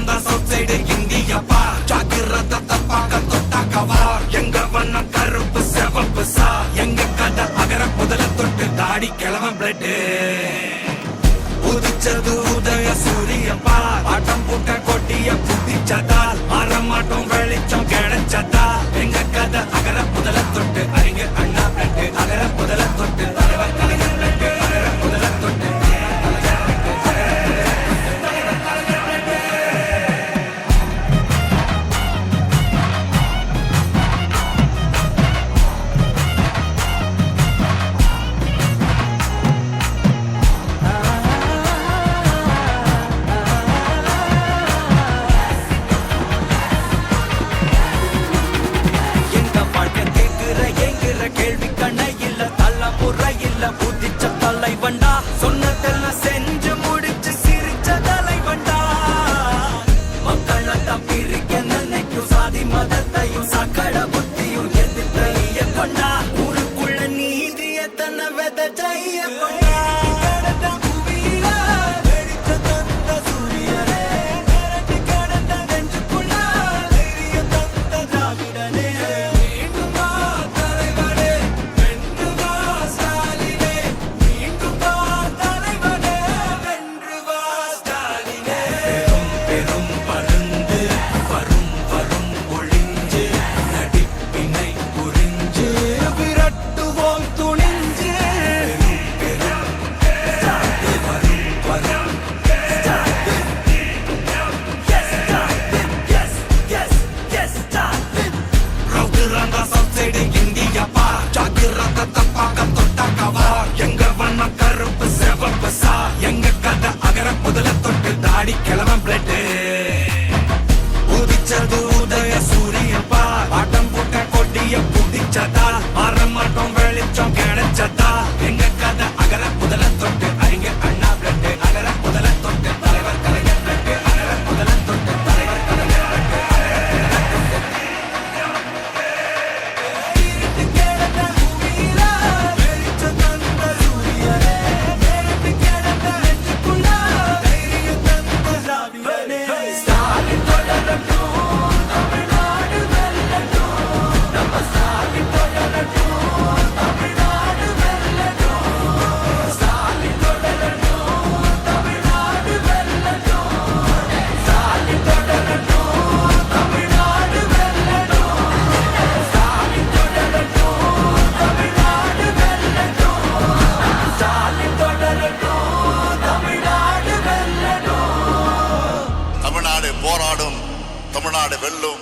ரவுத்துறான் தான் south side இந்தியப்பா ஜாக்கிரதை பார்க்க தொட்டாக்கவா எங்க வண்ணம் கருப்பு செவப்பு சா எங்க கதை அகர முதல தொட்டு தாடி கிழவன் பிளட்டு உதிச்சது உதய சூரியப்பா ஆட்டம் போட்ட கொட்டிய புதிச்சதால் மாறமாட்டோம் வெளிச்சம் கிடைச்சதா எங்க கதை அகர முதல தொட்டு அறிஞர் அண்ணா பிளட்டு அகர முதல தொட்டு தலைவர் கலைஞர் பிளட்டு அகர முதல தொட்டு கேள்வி கண்ண இல்ல தலைமுறை இல்ல புதிச்ச தலைவண்டா சொன்னதெல்லாம் செஞ்சு முடிச்சு சிரிச்ச தலைவண்டா மக்களத்தான் பிரிக்க நினைக்கும் சாதி மதத்தையும் சக்கட புத்தியும் எதிர்த்தைய கொண்டா ஊருக்குள்ள நீதிய தன்னை விதைச்சைய கொண்டா கிழவன் பிளட்டு உதிச்சது உதய சூரியப்பா ஆட்டம் போட்ட கொட்டிய புதிச்சதா மாறமாட்டோம் வெளிச்சம் கிடைச்சதா எங்க கதை அகர முதல தொட்டு அறிஞர் அண்ணா பிளட்டு அகர முதல தொட்டு தலைவர் கலைஞர் பிளட்டு அகர முதல தொட்டு தலைவர் கலைஞர் பிளட்டு தமிழ்நாடு போராடும், தமிழ்நாடு வெல்லும்.